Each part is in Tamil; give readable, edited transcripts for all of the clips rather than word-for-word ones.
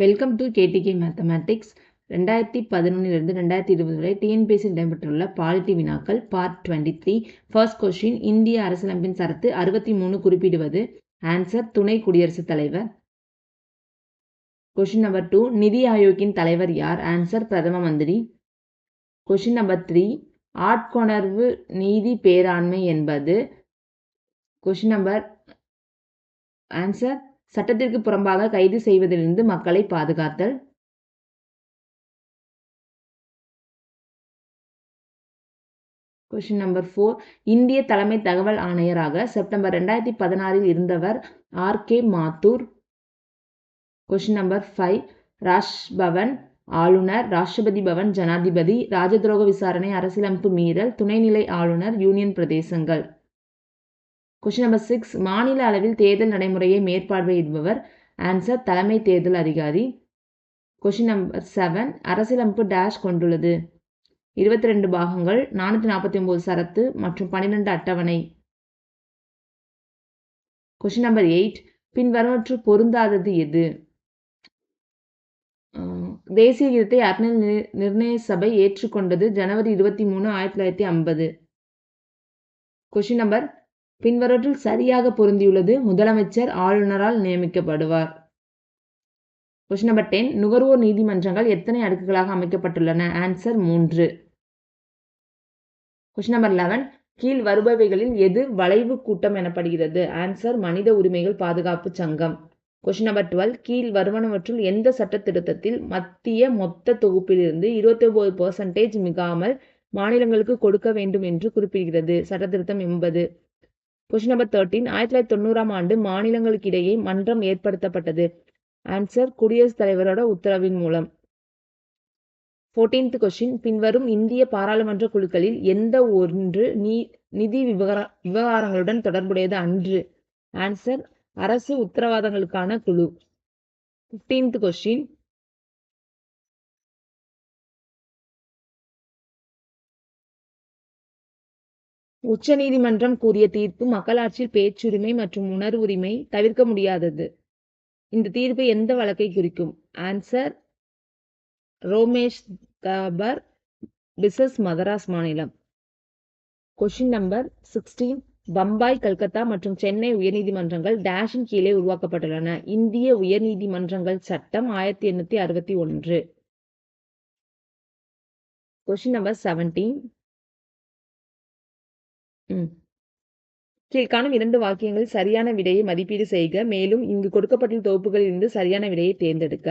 Welcome to KDK mathematics. 2011 2020 வரை டிஎன்பிஎஸ்சி இடம்பெற்றுள்ள பாலிட்டி வினாக்கள் பார்ட் 23. ஃபர்ஸ்ட் கொஸ்டின், இந்திய அரசியலமைப்பின் சரத்து 63 குறிப்பிடுவது. ஆன்சர் துணை குடியரசுத் தலைவர். கொஸ்டின் நம்பர் 2, நிதி ஆயோக்கின் தலைவர் யார்? ஆன்சர் பிரதம மந்திரி. கொஸ்டின் நம்பர் 3, ஆட்கொணர்வு நீதி பேராண்மை என்பது. கொஸ்டின் நம்பர் ஆன்சர் சட்டத்திற்கு புறம்பாக கைது செய்வதிலிருந்து மக்களை பாதுகாத்தல். கொஸ்டின் நம்பர் 4, இந்திய தலைமை தகவல் ஆணையராக செப்டம்பர் 2016 இருந்தவர் RK. Mathur. Question number 5, Raj Bhavan ஆளுநர், ராஷ்டிரபதி பவன் ஜனாதிபதி, ராஜதுரோக விசாரணை, அரசியலமைப்பு மீறல், துணைநிலை ஆளுநர், யூனியன் பிரதேசங்கள். கொஸ்டின் நம்பர் 6, மாநில அளவில் தேர்தல் நடைமுறையை மேற்பார்வையிடுபவர். ஆன்சர் தலைமை தேர்தல் அதிகாரி. கொஸ்டின் நம்பர் 7, அரசியலமைப்பு டேஷ் கொண்டுள்ளது. 22 பாகங்கள், 449 சரத்து மற்றும் 12 அட்டவணை. கொஸ்டின் நம்பர் 8, பின்வருவனவற்றுள் பொருந்தாதது எது? தேசிய கீதத்தை அர்த்தநிலை நிர்ணய சபை ஏற்றுக்கொண்டது ஜனவரி 23, 1950. கொஸ்டின் நம்பர், பின்வருவற்றில் சரியாக பொருந்தியுள்ளது. முதலமைச்சர் ஆளுநரால் நியமிக்கப்படுவார். கொஸ்டின் நம்பர் 10, நுகர்வோர் நீதிமன்றங்கள் எத்தனை அடுக்குகளாக அமைக்கப்பட்டுள்ளன? ஆன்சர் 3. கொஸ்டின் நம்பர் 11, கீழ் வருபவைகளில் எது வளைவு கூட்டம் எனப்படுகிறது? ஆன்சர் மனித உரிமைகள் பாதுகாப்பு சங்கம். கொஸ்டின் நம்பர் 12, கீழ் வருவனவற்றுள் எந்த சட்ட திருத்தத்தில் மத்திய மொத்த தொகுப்பிலிருந்து 29% மிகாமல் மாநிலங்களுக்கு கொடுக்க வேண்டும் என்று குறிப்பிடுகிறது? சட்ட திருத்தம் 80. கொஸ்டின் நம்பர் 13, 1990ஆம் ஆண்டு மாநிலங்களுக்கிடையே மன்றம் ஏற்படுத்தப்பட்டது. ஆன்சர் குடியரசுத் தலைவரோட உத்தரவின் மூலம். 14th கொஸ்டின், பின்வரும் இந்திய பாராளுமன்ற குழுக்களில் எந்த ஒன்று நிதி விவகாரங்களுடன் தொடர்புடையது அன்று? ஆன்சர் அரசு உத்தரவாதங்களுக்கான குழு. 15th கொஸ்டின், உச்ச நீதிமன்றம் கூறிய தீர்ப்பு மக்களாட்சியில் பேச்சுரிமை மற்றும் உணர்வு உரிமை தவிர்க்க முடியாதது. இந்த தீர்ப்பு எந்த வழக்கை குறிக்கும்? ஆன்சர் ரோமேஷ் தாபர் விசஸ் மதராஸ் மாநிலம். கொஸ்டின் நம்பர் 16, பம்பாய், கல்கத்தா மற்றும் சென்னை உயர்நீதிமன்றங்கள் டேஷின் கீழே உருவாக்கப்பட்டுள்ளன. இந்திய உயர்நீதிமன்றங்கள் சட்டம் 1861. கொஸ்டின் நம்பர் 17, கீழ்காணும் 2 வாக்கியங்களில் சரியான விடையை மதிப்பீடு செய்க. மேலும் இங்கு கொடுக்கப்பட்டுள்ள தொகுப்புகளில் இருந்து சரியான விடையை தேர்ந்தெடுக்க.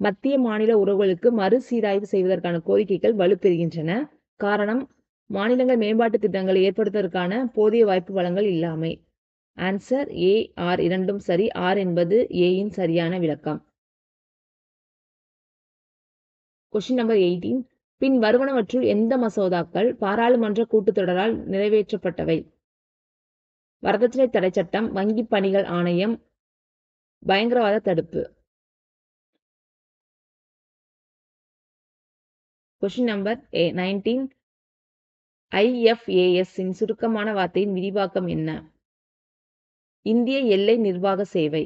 மத்திய மாநில உறவுகளுக்கு மறுசீராய்வு செய்வதற்கான கோரிக்கைகள் வலுப்பெறுகின்றன. காரணம், மாநிலங்கள் மேம்பாட்டு திட்டங்களை ஏற்படுத்துவதற்கான போதிய வாய்ப்பு வளங்கள் இல்லாமை. ஆன்சர் ஏ, ஆர் இரண்டும் சரி. ஆர் என்பது ஏயின் சரியான விளக்கம். கொஸ்டின் நம்பர் 18, பின் வருவனவற்றுள் எந்த மசோதாக்கள் பாராளுமன்ற கூட்டுத்தொடரால் நிறைவேற்றப்பட்டவை? வரதட்சணை தடை சட்டம், வங்கி பணிகள் ஆணையம், பயங்கரவாத தடுப்பு. கொஸ்டின் நம்பர் 19, IFAS இன் சுருக்கமான வார்த்தையின் விரிவாக்கம் என்ன? இந்திய எல்லை நிர்வாக சேவை.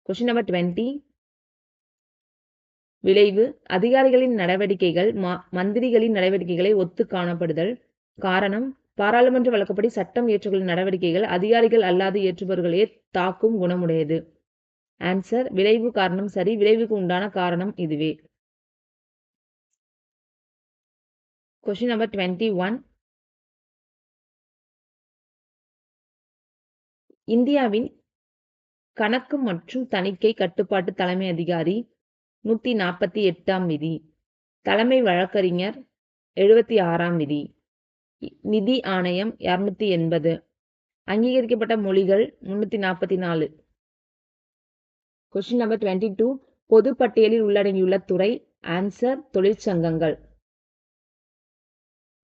கொஸ்டின் நம்பர் 20, விளைவு, அதிகாரிகளின் நடவடிக்கைகள் மந்திரிகளின் நடவடிக்கைகளை ஒத்து காணப்படுதல். காரணம், பாராளுமன்ற வழக்கப்படி சட்டம் இயற்றுகளின் நடவடிக்கைகள் அதிகாரிகள் அல்லாது இயற்றுபவர்களையே தாக்கும் குணமுடையது. ஆன்சர் விளைவு காரணம் சரி. விளைவுக்கு உண்டான காரணம் இதுவே. கொஸ்டின் நம்பர் 21, இந்தியாவின் கணக்கு மற்றும் தணிக்கை கட்டுப்பாட்டு தலைமை அதிகாரி 148ஆம் விதி. தலைமை வழக்கறிஞர் 76ஆம் விதி. நிதி ஆணையம் 280. அங்கீகரிக்கப்பட்ட மொழிகள் 344. கொஸ்டின் நம்பர் 22, பொது பட்டியலில் உள்ளடங்கியுள்ள துறை. ஆன்சர் தொழிற்சங்கங்கள்.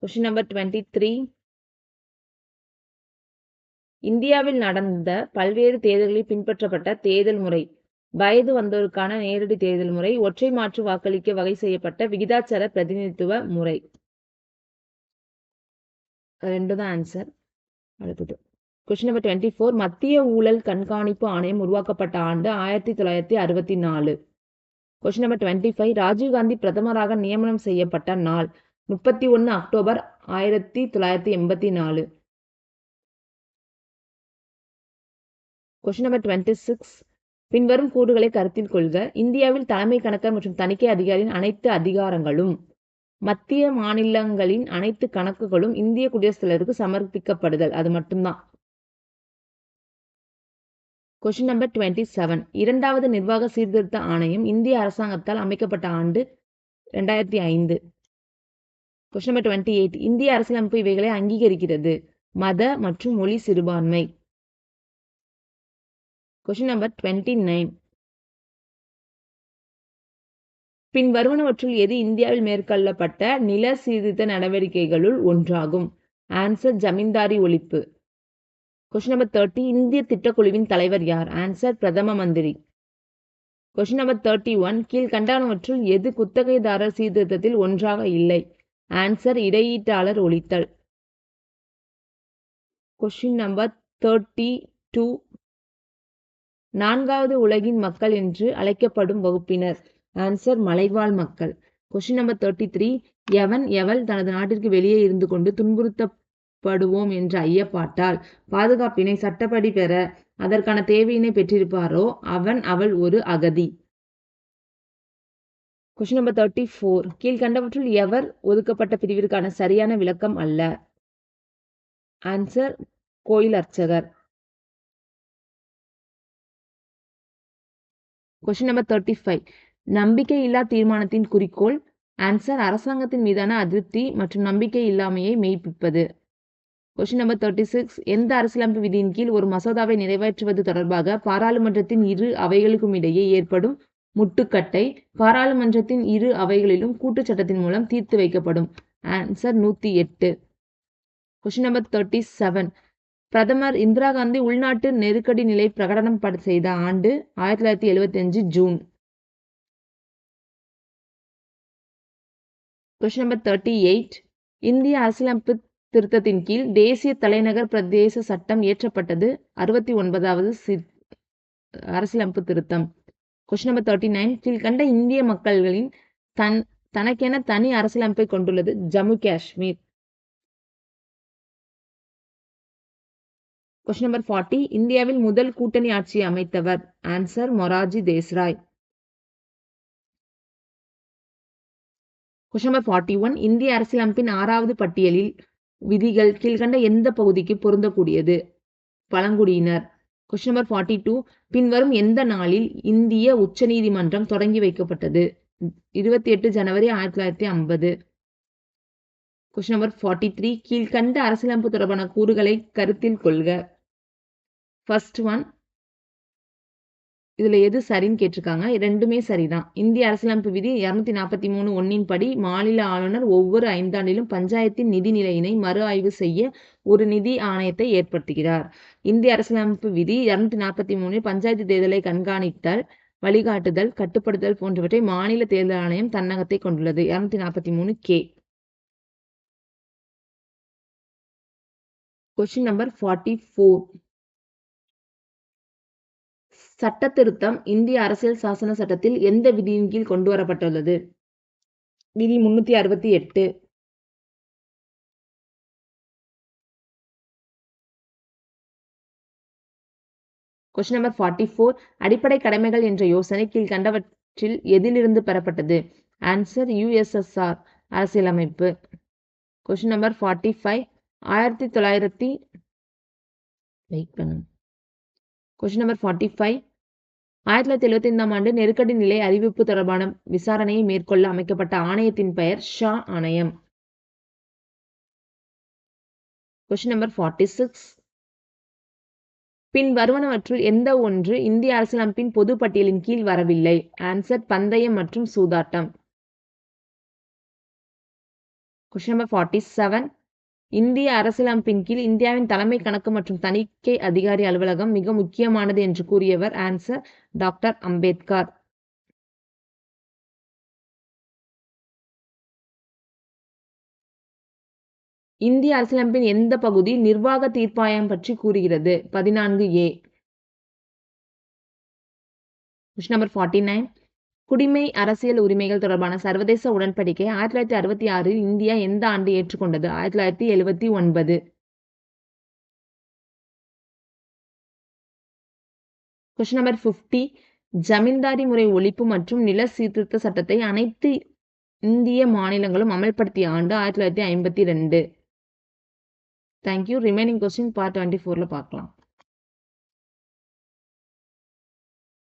கொஸ்டின் நம்பர் 23, இந்தியாவில் நடந்த பல்வேறு தேர்தல்களில் பின்பற்றப்பட்ட தேர்தல் முறை. வயது வந்தோருக்கான நேரடி தேர்தல் முறை, ஒற்றை மாற்று வாக்களிக்க வகை செய்யப்பட்ட விகிதாச்சார பிரதிநிதித்துவ முறை. 2 தான் ஆன்சர். அடுத்தது கொஸ்டின் நம்பர் 24 மத்திய ஊழல் கண்காணிப்பு ஆணையம் உருவாக்கப்பட்ட ஆண்டு 1964. கொஸ்டின் நம்பர் 25 ராஜீவ்காந்தி பிரதமராக நியமனம் செய்யப்பட்ட நாள் 31 அக்டோபர் 1984. கொஸ்டின் நம்பர் 26 பின்வரும் கூறுகளை கருத்தில் கொள்க. இந்தியாவில் தலைமை கணக்கர் மற்றும் தணிக்கை அதிகாரியின் அனைத்து அதிகாரங்களும் மத்திய மாநிலங்களின் அனைத்து கணக்குகளும் இந்திய குடியரசுத் தலைவருக்கு சமர்ப்பிக்கப்படுதல் அது மட்டும்தான். கொஸ்டின் நம்பர் 27 இரண்டாவது நிர்வாக சீர்திருத்த ஆணையம் இந்திய அரசாங்கத்தால் அமைக்கப்பட்ட ஆண்டு 2005. கொஸ்டின் நம்பர் 28 இந்திய அரசியலமைப்பு இவைகளை அங்கீகரிக்கிறது. மத மற்றும் மொழி சிறுபான்மை. கொஸ்டின் நம்பர் 29 பின் வருவனவற்றுள் எது இந்தியாவில் மேற்கொள்ளப்பட்ட நில சீர்திருத்த நடவடிக்கைகளுள் ஒன்றாகும்? ஆன்சர் ஜமீன்தாரி ஒழிப்பு. கொஸ்டின் நம்பர் 30 இந்திய திட்டக்குழுவின் தலைவர் யார்? ஆன்சர் பிரதம மந்திரி. கொஸ்டின் நம்பர் 31 கீழ்கண்டவற்றுள் எது குத்தகைதாரர் சீர்திருத்தத்தில் ஒன்றாக இல்லை? ஆன்சர் இடையீட்டாளர் ஒழித்தல். கொஸ்டின் நம்பர் 32 நான்காவது உலகின் மக்கள் என்று அழைக்கப்படும் வகுப்பினர். ஆன்சர் மலைவாழ் மக்கள். கொஸ்டின் நம்பர் 33 எவன் எவள் தனது நாட்டிற்கு வெளியே இருந்து கொண்டு துன்புறுத்தப்படுவோம் என்று ஐயப்பாட்டால் பாதுகாப்பினை சட்டப்படி பெற அதற்கான தேவையினை பெற்றிருப்பாரோ அவன் அவள் ஒரு அகதி. கொஸ்டின் நம்பர் 34 கீழ்கண்டவற்றுள் எவர் ஒதுக்கப்பட்ட பிரிவிற்கான சரியான விளக்கம் அல்ல? ஆன்சர் கோயில் அர்ச்சகர். கொஸ்டின் நம்பர் 35 நம்பிக்கையில்லா தீர்மானத்தின் குறிக்கோள்? ஆன்சர் அரசாங்கத்தின் மீதான அதிருப்தி மற்றும் நம்பிக்கை இல்லாமையை மெய்ப்பிப்பது. கொஸ்டின் நம்பர் 36 எந்த அரசியலமைப்பு விதியின் கீழ் ஒரு மசோதாவை நிறைவேற்றுவது தொடர்பாக பாராளுமன்றத்தின் இரு அவைகளுக்கும் இடையே ஏற்படும் முட்டுக்கட்டை பாராளுமன்றத்தின் இரு அவைகளிலும் கூட்டுச் சட்டத்தின் மூலம் தீர்த்து வைக்கப்படும்? ஆன்சர் 108. கொஸ்டின் நம்பர் 37 பிரதமர் இந்திரா காந்தி உள்நாட்டு நெருக்கடி நிலை பிரகடனம் செய்த ஆண்டு 1975 ஜூன். கொஸ்டின் நம்பர் 38 இந்திய அரசியலமைப்பு திருத்தத்தின் கீழ் தேசிய தலைநகர் பிரதேச சட்டம் இயற்றப்பட்டது 69வது அரசியலமைப்பு திருத்தம். கொஸ்டின் நம்பர் 39 கீழ்கண்ட இந்திய மக்களின் தனக்கென தனி அரசியலமைப்பை கொண்டுள்ளது ஜம்மு காஷ்மீர். கொஸ்டின் நம்பர் 40 இந்தியாவில் முதல் கூட்டணி ஆட்சியை அமைத்தவர்? Answer Morarji Desai. Question number 41 இந்திய அரசியலமைப்பின் 6வது பட்டியலில் விதிகள் கீழ்கண்ட எந்த பகுதிக்கு பொருந்தக்கூடியது? பழங்குடியினர். கொஸ்டின் நம்பர் 42 பின்வரும் எந்த நாளில் இந்திய உச்சநீதிமன்றம் தொடங்கி வைக்கப்பட்டது? 28 ஜனவரி 1950. கொஸ்டின் நம்பர் 43 கீழ்கண்ட அரசியலமைப்பு தொடர்பான கூறுகளை கருத்தில் கொள்க. ஃபர்ஸ்ட் ஒன் இதுல எது சரின்னு கேட்டிருக்காங்க. ரெண்டுமே சரிதான். இந்திய அரசியலமைப்பு விதி 243(1) படி மாநில ஆளுநர் ஒவ்வொரு 5 ஆண்டிலும் பஞ்சாயத்தின் நிதி நிலையினை மறு ஆய்வு செய்ய ஒரு நிதி ஆணையத்தை ஏற்படுத்துகிறார். இந்திய அரசியலமைப்பு விதி 243 பஞ்சாயத்து தேர்தலை கண்காணித்தல் வழிகாட்டுதல் கட்டுப்படுத்தல் போன்றவற்றை மாநில தேர்தல் ஆணையம் தன்னகத்தை கொண்டுள்ளது. 243(k). கொஸ்டின் நம்பர் 44 சட்ட திருத்தம் இந்திய அரசியல் சாசன சட்டத்தில் எந்த விதியின் கீழ் கொண்டு வரப்பட்டுள்ளது? விதி 368. கொஸ்டின் நம்பர் 44 அடிப்படை கடமைகள் என்ற யோசனை கீழ்கண்டவற்றில் எதிலிருந்து பெறப்பட்டது? ஆன்சர் USSR அரசியலமைப்பு. கொஸ்டின் நம்பர் 45 கொஸ்டின் நம்பர் 45 1975ஆம் ஆண்டு நெருக்கடி நிலை அறிவிப்பு தொடர்பான விசாரணையை மேற்கொள்ள அமைக்கப்பட்ட ஆணையத்தின் பெயர் ஷா ஆணையம். கொஸ்டின் நம்பர் 46 பின் வருவனவற்றுள் எந்த ஒன்று இந்திய அரசியலமைப்பின் பொது பட்டியலின் கீழ் வரவில்லை? ஆன்சர் பந்தயம் மற்றும் சூதாட்டம். கொஸ்டின் நம்பர் 47 இந்திய அரசியலமைப்பின் கீழ் இந்தியாவின் தலைமை கணக்கு மற்றும் தணிக்கை அதிகாரி அலுவலகம் மிக முக்கியமானது என்று கூறியவர்? Answer doctor Ambedkar. இந்திய அரசியலமைப்பின் எந்த பகுதி நிர்வாக தீர்ப்பாயம் பற்றி கூறுகிறது? 14A. Question number 49. குடிமை அரசியல் உரிமைகள் தொடர்பான சர்வதேச உடன்படிக்கை 1966 இந்தியா எந்த ஆண்டு ஏற்றுக்கொண்டது? 1979. Question number 50. ஜமீன்தாரி முறை ஒழிப்பு மற்றும் நில சீர்திருத்த சட்டத்தை அனைத்து இந்திய மாநிலங்களும் அமல்படுத்திய ஆண்டு 1952. தேங்க்யூ. ரிமைனிங் கொஸ்டின் பார்ட் 24ல பார்க்கலாம்.